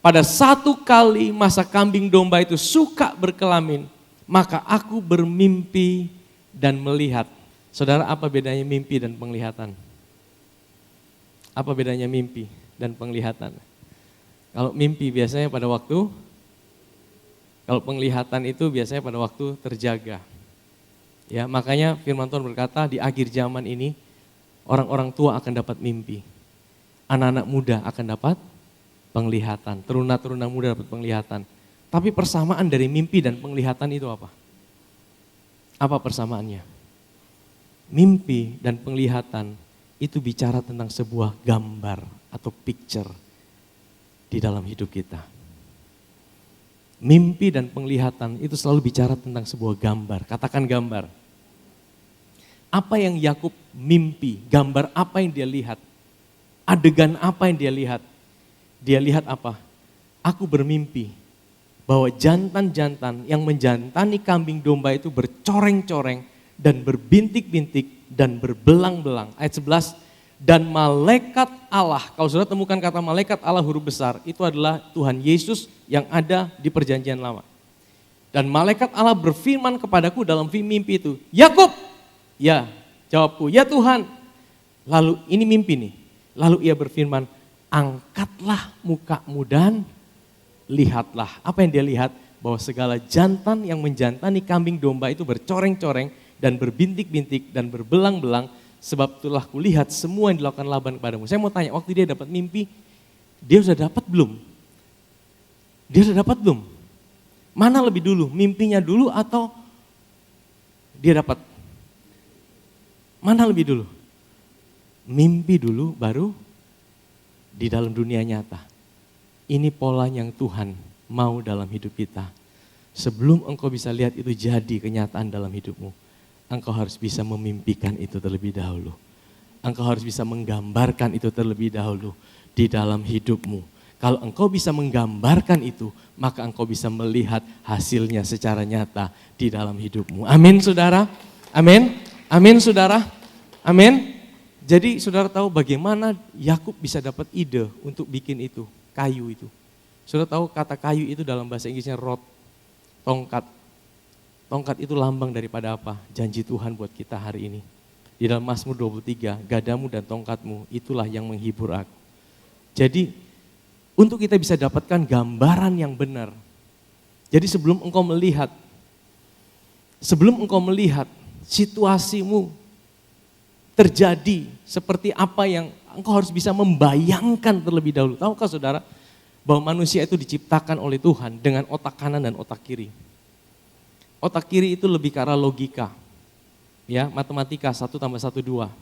Pada satu kali masa kambing domba itu suka berkelamin, maka aku bermimpi dan melihat. Saudara, apa bedanya mimpi dan penglihatan? Apa bedanya mimpi dan penglihatan? Kalau mimpi biasanya pada waktu, kalau penglihatan itu biasanya pada waktu terjaga. Ya, makanya firman Tuhan berkata di akhir zaman ini orang-orang tua akan dapat mimpi. Anak-anak muda akan dapat penglihatan, teruna-teruna muda dapat penglihatan. Tapi persamaan dari mimpi dan penglihatan itu apa? Apa persamaannya? Mimpi dan penglihatan itu bicara tentang sebuah gambar atau picture di dalam hidup kita. Mimpi dan penglihatan itu selalu bicara tentang sebuah gambar. Katakan gambar. Apa yang Yakub mimpi, gambar apa yang dia lihat, adegan apa yang dia lihat. Dia lihat apa? Aku bermimpi bahwa jantan-jantan yang menjantani kambing domba itu bercoreng-coreng dan berbintik-bintik dan berbelang-belang. Ayat 11, dan malaikat Allah, kalau saudara temukan kata malaikat Allah huruf besar, itu adalah Tuhan Yesus yang ada di perjanjian lama. Dan malaikat Allah berfirman kepadaku dalam mimpi itu, Yakub, ya jawabku, ya Tuhan. Lalu ini mimpi nih, lalu ia berfirman, angkatlah mukamu dan lihatlah. Apa yang dia lihat? Bahwa segala jantan yang menjantani kambing domba itu bercoreng-coreng dan berbintik-bintik dan berbelang-belang. Sebab itulah kulihat semua yang dilakukan Laban kepadamu. Saya mau tanya, waktu dia dapat mimpi, dia sudah dapat belum? Dia sudah dapat belum? Mana lebih dulu? Mimpinya dulu atau dia dapat? Mana lebih dulu? Mimpi dulu baru di dalam dunia nyata. Ini pola yang Tuhan mau dalam hidup kita. Sebelum engkau bisa lihat itu jadi kenyataan dalam hidupmu, engkau harus bisa memimpikan itu terlebih dahulu. Engkau harus bisa menggambarkan itu terlebih dahulu di dalam hidupmu. Kalau engkau bisa menggambarkan itu, maka engkau bisa melihat hasilnya secara nyata di dalam hidupmu. Amin saudara? Amin? Amin saudara? Amin? Jadi saudara tahu bagaimana Yakub bisa dapat ide untuk bikin itu, kayu itu. Saudara tahu kata kayu itu dalam bahasa Inggrisnya rod, tongkat. Tongkat itu lambang daripada apa? Janji Tuhan buat kita hari ini. Di dalam Mazmur 23, gadamu dan tongkatmu itulah yang menghibur aku. Jadi untuk kita bisa dapatkan gambaran yang benar. Jadi sebelum engkau melihat situasimu terjadi seperti apa yang engkau harus bisa membayangkan terlebih dahulu. Tahukah saudara bahwa manusia itu diciptakan oleh Tuhan dengan otak kanan dan otak kiri. Otak kiri itu lebih ke arah logika, ya matematika 1 + 1 = 2.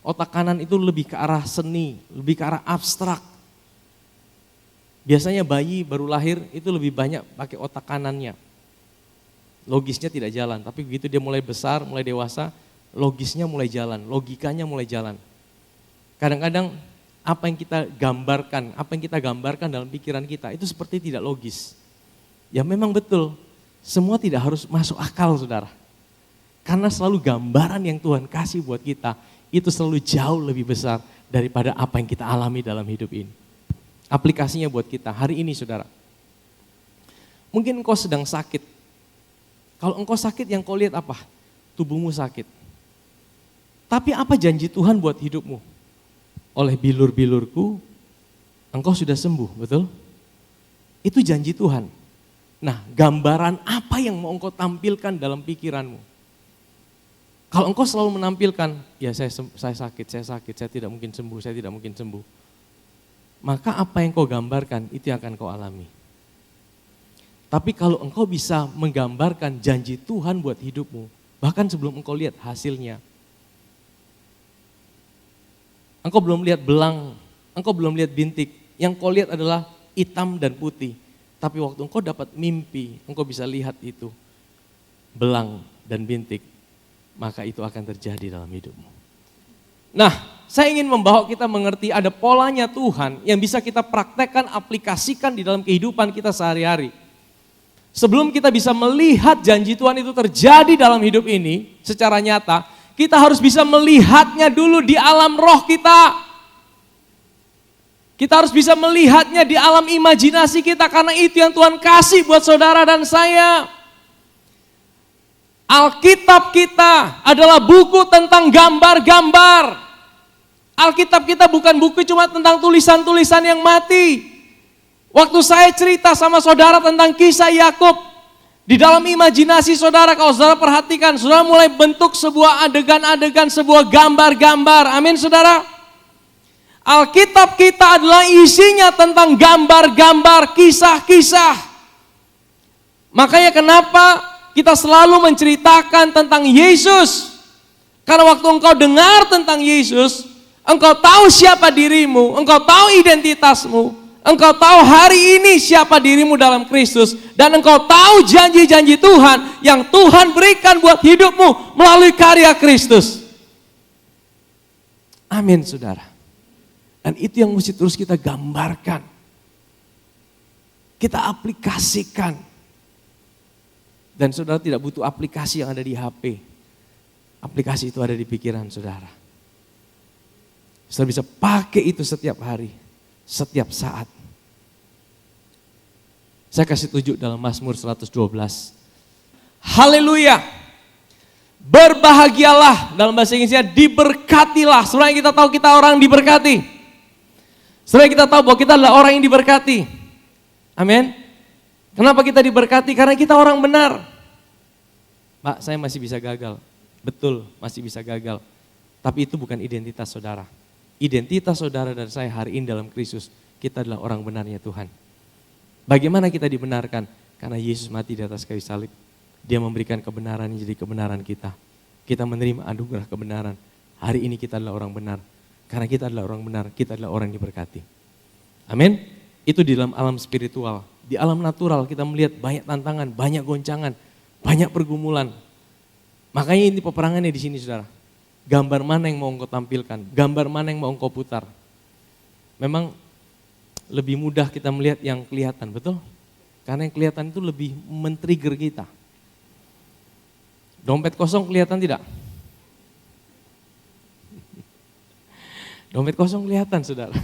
Otak kanan itu lebih ke arah seni, lebih ke arah abstrak. Biasanya bayi baru lahir itu lebih banyak pakai otak kanannya. Logisnya tidak jalan, tapi begitu dia mulai besar, mulai dewasa, logisnya mulai jalan, logikanya mulai jalan. Kadang-kadang apa yang kita gambarkan dalam pikiran kita itu seperti tidak logis. Ya memang betul. Semua tidak harus masuk akal saudara. Karena selalu gambaran yang Tuhan kasih buat kita itu selalu jauh lebih besar daripada apa yang kita alami dalam hidup ini. Aplikasinya buat kita hari ini saudara. Mungkin engkau sedang sakit. Kalau engkau sakit yang kau lihat apa? Tubuhmu sakit. Tapi apa janji Tuhan buat hidupmu? Oleh bilur-bilurku engkau sudah sembuh, betul? Itu janji Tuhan. Nah, gambaran apa yang mau engkau tampilkan dalam pikiranmu? Kalau engkau selalu menampilkan, ya saya sakit, saya tidak mungkin sembuh. Maka apa yang kau gambarkan, itu yang akan kau alami. Tapi kalau engkau bisa menggambarkan janji Tuhan buat hidupmu, bahkan sebelum engkau lihat hasilnya. Engkau belum lihat belang, engkau belum lihat bintik, yang kau lihat adalah hitam dan putih. Tapi waktu engkau dapat mimpi, engkau bisa lihat itu, belang dan bintik, maka itu akan terjadi dalam hidupmu. Nah, saya ingin membawa kita mengerti ada polanya Tuhan yang bisa kita praktekkan, aplikasikan di dalam kehidupan kita sehari-hari. Sebelum kita bisa melihat janji Tuhan itu terjadi dalam hidup ini secara nyata, kita harus bisa melihatnya dulu di alam roh kita. Kita harus bisa melihatnya di alam imajinasi kita karena itu yang Tuhan kasih buat saudara dan saya. Alkitab kita adalah buku tentang gambar-gambar. Alkitab kita bukan buku cuma tentang tulisan-tulisan yang mati. Waktu saya cerita sama saudara tentang kisah Yakub, di dalam imajinasi saudara, kalau saudara perhatikan, saudara mulai bentuk sebuah adegan-adegan, sebuah gambar-gambar. Amin saudara. Alkitab kita adalah isinya tentang gambar-gambar, kisah-kisah. Makanya kenapa kita selalu menceritakan tentang Yesus. Karena waktu engkau dengar tentang Yesus, engkau tahu siapa dirimu, engkau tahu identitasmu, Engkau tahu hari ini siapa dirimu dalam Kristus. Dan engkau tahu janji-janji Tuhan yang Tuhan berikan buat hidupmu melalui karya Kristus. Amin saudara. Dan itu yang mesti terus kita gambarkan. Kita aplikasikan. Dan saudara tidak butuh aplikasi yang ada di HP. Aplikasi itu ada di pikiran saudara. Saudara bisa pakai itu setiap hari, setiap saat. Saya kasih tunjuk dalam Mazmur 112. Haleluya. Berbahagialah, dalam bahasa Inggrisnya diberkatilah. Sebenarnya kita tahu kita orang diberkati. Sebenarnya kita tahu bahwa kita adalah orang yang diberkati. Amin. Kenapa kita diberkati? Karena kita orang benar. Pak, saya masih bisa gagal. Betul, masih bisa gagal. Tapi itu bukan identitas saudara. Identitas saudara dan saya hari ini dalam Kristus, kita adalah orang benarnya Tuhan. Bagaimana kita dibenarkan? Karena Yesus mati di atas kayu salib. Dia memberikan kebenaran yang jadi kebenaran kita. Kita menerima anugerah kebenaran. Hari ini kita adalah orang benar. Karena kita adalah orang benar, kita adalah orang yang diberkati. Amin. Itu di dalam alam spiritual. Di alam natural kita melihat banyak tantangan, banyak goncangan, banyak pergumulan. Makanya ini peperangannya di sini saudara. Gambar mana yang mau engkau tampilkan, gambar mana yang mau engkau putar. Memang lebih mudah kita melihat yang kelihatan, betul? Karena yang kelihatan itu lebih men-trigger kita. Dompet kosong kelihatan tidak? Dompet kosong kelihatan saudara.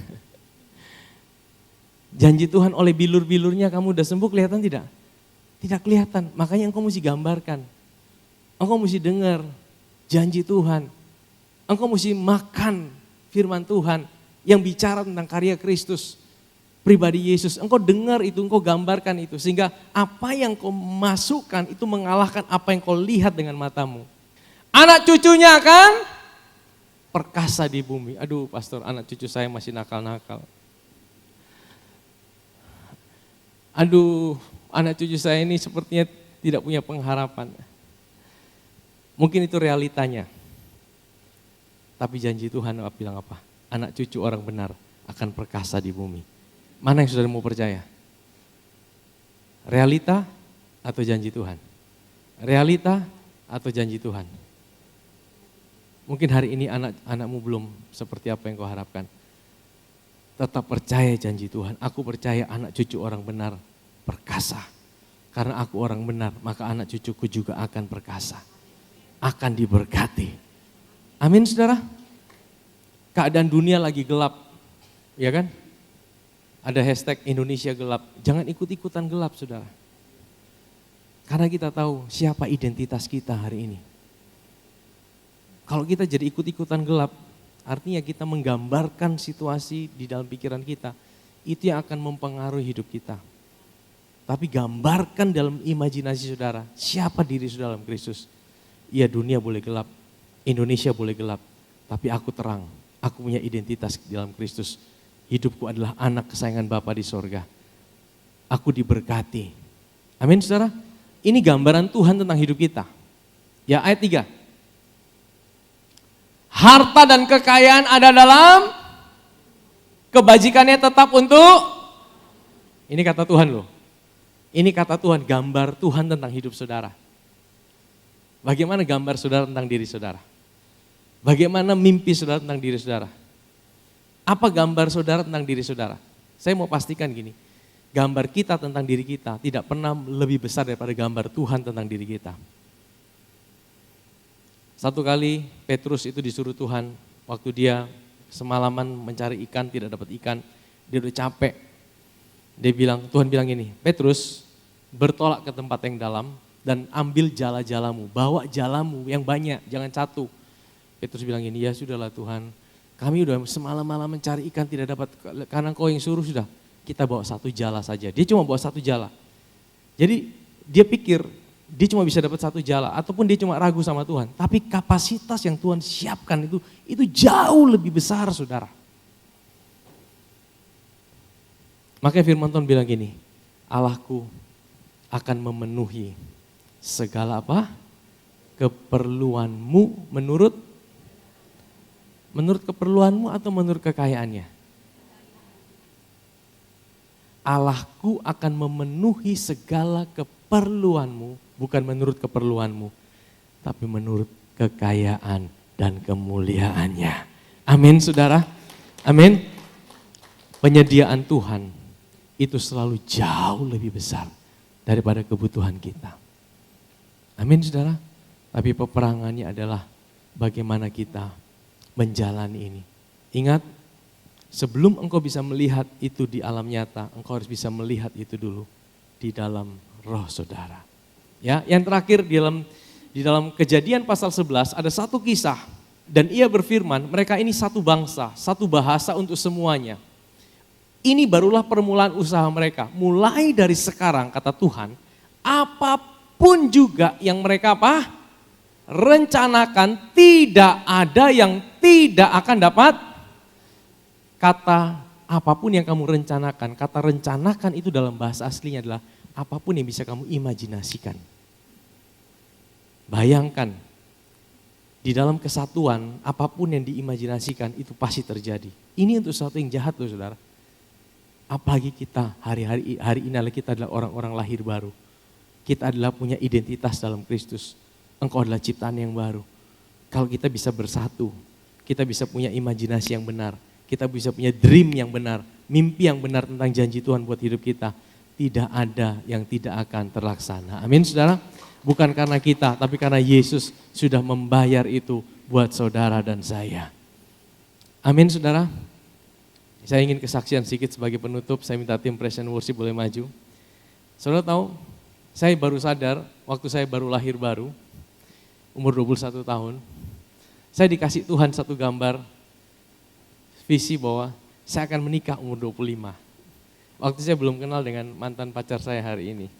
Janji Tuhan oleh bilur-bilurnya kamu udah sembuh kelihatan tidak? Tidak kelihatan, makanya engkau mesti gambarkan. Engkau mesti dengar janji Tuhan. Engkau mesti makan firman Tuhan yang bicara tentang karya Kristus, pribadi Yesus. Engkau dengar itu, engkau gambarkan itu. Sehingga apa yang kau masukkan itu mengalahkan apa yang kau lihat dengan matamu. Anak cucunya akan perkasa di bumi. Aduh pastor, anak cucu saya masih nakal-nakal. Aduh, anak cucu saya ini sepertinya tidak punya pengharapan. Mungkin itu realitanya. Tapi janji Tuhan bilang apa? Anak cucu orang benar akan perkasa di bumi. Mana yang saudara mau percaya? Realita atau janji Tuhan? Realita atau janji Tuhan? Mungkin hari ini anak-anakmu belum seperti apa yang kau harapkan. Tetap percaya janji Tuhan. Aku percaya anak cucu orang benar perkasa. Karena aku orang benar, maka anak cucuku juga akan perkasa. Akan diberkati. Amin saudara. Keadaan dunia lagi gelap. Ya kan? Ada hashtag Indonesia gelap. Jangan ikut-ikutan gelap saudara. Karena kita tahu siapa identitas kita hari ini. Kalau kita jadi ikut-ikutan gelap, artinya kita menggambarkan situasi di dalam pikiran kita, itu yang akan mempengaruhi hidup kita. Tapi gambarkan dalam imajinasi saudara, siapa diri saudara dalam Kristus. Iya dunia boleh gelap, Indonesia boleh gelap, tapi aku terang, aku punya identitas di dalam Kristus. Hidupku adalah anak kesayangan Bapa di sorga. Aku diberkati. Amin saudara. Ini gambaran Tuhan tentang hidup kita. Ya ayat 3. Harta dan kekayaan ada dalam, kebajikannya tetap untuk, ini kata Tuhan loh. Ini kata Tuhan, gambar Tuhan tentang hidup saudara. Bagaimana gambar saudara tentang diri saudara? Bagaimana mimpi saudara tentang diri saudara? Apa gambar saudara tentang diri saudara? Saya mau pastikan gini, gambar kita tentang diri kita tidak pernah lebih besar daripada gambar Tuhan tentang diri kita. Satu kali Petrus itu disuruh Tuhan, waktu dia semalaman mencari ikan, tidak dapat ikan, dia udah capek. Tuhan bilang ini, Petrus bertolak ke tempat yang dalam dan ambil jala-jalamu, bawa jalamu yang banyak, jangan satu. Petrus bilang ini, ya sudahlah Tuhan, kami udah semalam-malam mencari ikan tidak dapat, karena Kau yang suruh sudah, kita bawa satu jala saja. Dia cuma bawa satu jala. Jadi dia pikir, dia cuma bisa dapat satu jala, ataupun dia cuma ragu sama Tuhan. Tapi kapasitas yang Tuhan siapkan itu jauh lebih besar saudara. Makanya firman Tuhan bilang gini, Allahku akan memenuhi segala apa? Keperluanmu menurut keperluanmu atau menurut kekayaannya? Allahku akan memenuhi segala keperluanmu, bukan menurut keperluanmu, tapi menurut kekayaan dan kemuliaannya. Amin saudara, amin. Penyediaan Tuhan itu selalu jauh lebih besar daripada kebutuhan kita. Amin saudara, tapi peperangannya adalah bagaimana kita menjalani ini. Ingat, sebelum engkau bisa melihat itu di alam nyata, engkau harus bisa melihat itu dulu di dalam roh saudara. Ya, yang terakhir di dalam Kejadian pasal 11 ada satu kisah dan ia berfirman, mereka ini satu bangsa, satu bahasa untuk semuanya. Ini barulah permulaan usaha mereka. Mulai dari sekarang kata Tuhan, apapun juga yang mereka rencanakan, tidak ada yang tidak akan dapat. Kata apapun yang kamu rencanakan, kata rencanakan itu dalam bahasa aslinya adalah apapun yang bisa kamu imajinasikan. Bayangkan, di dalam kesatuan apapun yang diimajinasikan itu pasti terjadi. Ini untuk sesuatu yang jahat loh saudara. Apalagi kita hari ini adalah kita adalah orang-orang lahir baru. Kita adalah punya identitas dalam Kristus. Engkau adalah ciptaan yang baru. Kalau kita bisa bersatu, kita bisa punya imajinasi yang benar. Kita bisa punya dream yang benar, mimpi yang benar tentang janji Tuhan buat hidup kita. Tidak ada yang tidak akan terlaksana. Amin saudara. Bukan karena kita, tapi karena Yesus sudah membayar itu buat saudara dan saya. Amin saudara. Saya ingin kesaksian sedikit sebagai penutup. Saya minta tim Praise and Worship boleh maju. Saudara tahu, saya baru sadar waktu saya baru lahir baru, umur 21 tahun. Saya dikasih Tuhan satu gambar visi bahwa saya akan menikah umur 25. Waktu saya belum kenal dengan mantan pacar saya hari ini.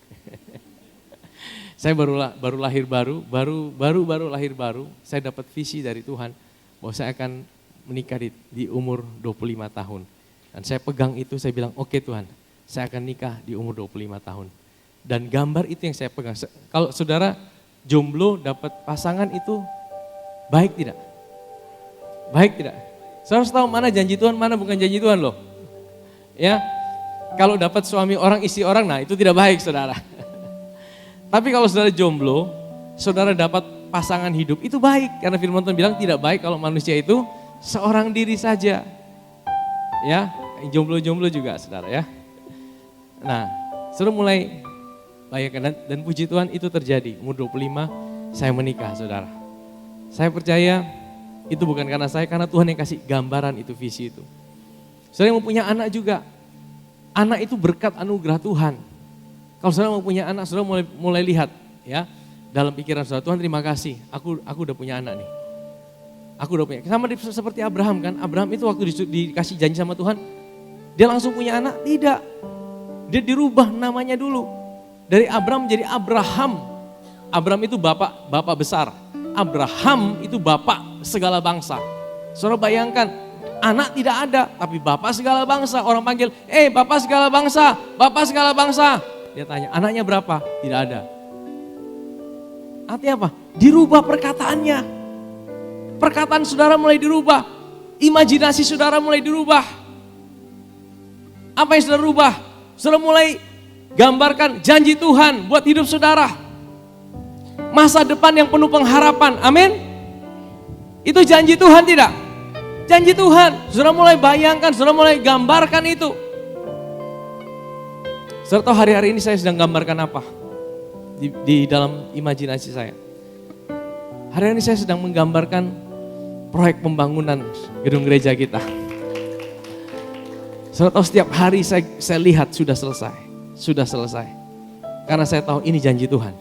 Saya baru lahir baru lahir baru, saya dapat visi dari Tuhan bahwa saya akan menikah di umur 25 tahun. Dan saya pegang itu, saya bilang, oke Tuhan, saya akan nikah di umur 25 tahun. Dan gambar itu yang saya pegang. Kalau saudara jomblo dapat pasangan itu baik tidak? Baik tidak? Saudara harus tahu mana janji Tuhan, mana bukan janji Tuhan loh. Ya, kalau dapat suami orang, istri orang, nah itu tidak baik saudara. Tapi kalau saudara jomblo, saudara dapat pasangan hidup, itu baik. Karena firman Tuhan bilang tidak baik kalau manusia itu seorang diri saja. Ya, jomblo-jomblo juga saudara ya. Nah, saudara mulai bayangkan dan puji Tuhan itu terjadi. Umur 25 saya menikah saudara. Saya percaya itu bukan karena saya, karena Tuhan yang kasih gambaran itu, visi itu. Saudara yang mau punya anak juga, anak itu berkat anugerah Tuhan. Kalau saudara mau punya anak, saudara mulai lihat ya dalam pikiran saudara, Tuhan terima kasih, aku udah punya anak nih. Aku udah punya, sama seperti Abraham kan, Abraham itu waktu dikasih janji sama Tuhan, dia langsung punya anak? Tidak, dia dirubah namanya dulu. Dari Abraham menjadi Abraham. Abraham itu bapak besar, Abraham itu bapak segala bangsa. Saudara bayangkan, anak tidak ada, tapi bapak segala bangsa. Orang panggil, bapak segala bangsa, bapak segala bangsa. Dia tanya, anaknya berapa? Tidak ada. Artinya apa? Dirubah perkataannya. Perkataan saudara mulai dirubah. Imajinasi saudara mulai dirubah. Apa yang saudara rubah? Saudara mulai gambarkan janji Tuhan buat hidup saudara. Masa depan yang penuh pengharapan, amin. Itu janji Tuhan tidak? Janji Tuhan, saudara mulai bayangkan, saudara mulai gambarkan itu. Saudara tahu hari-hari ini saya sedang gambarkan apa? Di dalam imajinasi saya. Hari ini saya sedang menggambarkan proyek pembangunan gedung gereja kita. Saudara tahu setiap hari saya lihat sudah selesai. Karena saya tahu ini janji Tuhan.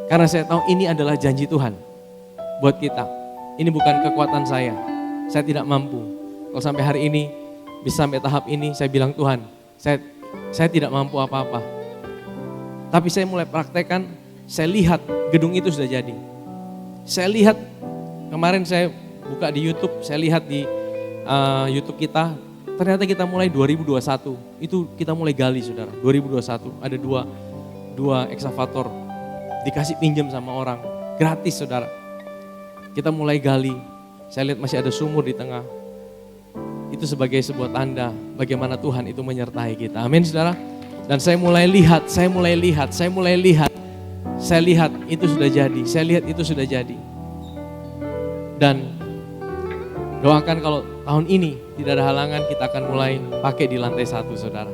Karena saya tahu ini adalah janji Tuhan buat kita. Ini bukan kekuatan saya tidak mampu. Kalau sampai hari ini, bisa sampai tahap ini, saya bilang Tuhan, saya tidak mampu apa-apa. Tapi saya mulai praktekkan, saya lihat gedung itu sudah jadi. Saya lihat, kemarin saya buka di YouTube, saya lihat di YouTube kita, ternyata kita mulai 2021, itu kita mulai gali saudara. 2021 ada dua eksavator, dikasih pinjam sama orang, gratis saudara. Kita mulai gali, saya lihat masih ada sumur di tengah. itu sebagai sebuah tanda bagaimana Tuhan itu menyertai kita. Amin saudara. Dan saya mulai lihat, saya lihat itu sudah jadi, saya lihat itu sudah jadi. Dan doakan kalau tahun ini tidak ada halangan, kita akan mulai pakai di lantai 1 saudara.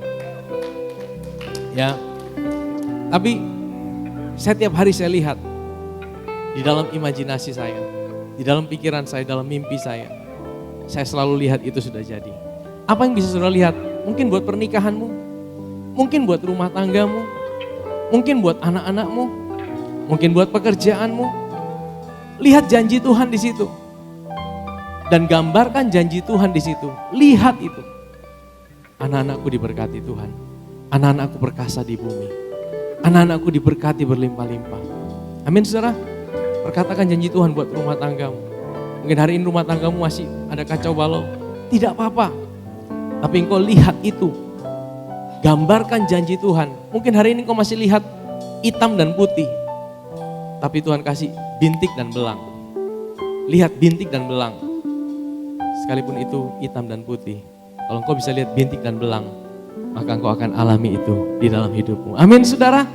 Ya, tapi setiap hari saya lihat di dalam imajinasi saya, di dalam pikiran saya, dalam mimpi saya selalu lihat itu sudah jadi. Apa yang bisa saudara lihat? Mungkin buat pernikahanmu, mungkin buat rumah tanggamu, mungkin buat anak-anakmu, mungkin buat pekerjaanmu. Lihat janji Tuhan di situ. Dan gambarkan janji Tuhan di situ. Lihat itu. Anak-anakku diberkati Tuhan. Anak-anakku perkasa di bumi. Anak-anakku diberkati berlimpah-limpah. Amin saudara. Perkatakan janji Tuhan buat rumah tanggamu. Mungkin hari ini rumah tanggamu masih ada kacau balau. Tidak apa-apa. Tapi engkau lihat itu. Gambarkan janji Tuhan. Mungkin hari ini engkau masih lihat hitam dan putih. Tapi Tuhan kasih bintik dan belang. Lihat bintik dan belang. Sekalipun itu hitam dan putih. Kalau engkau bisa lihat bintik dan belang, maka engkau akan alami itu di dalam hidupmu. Amin saudara.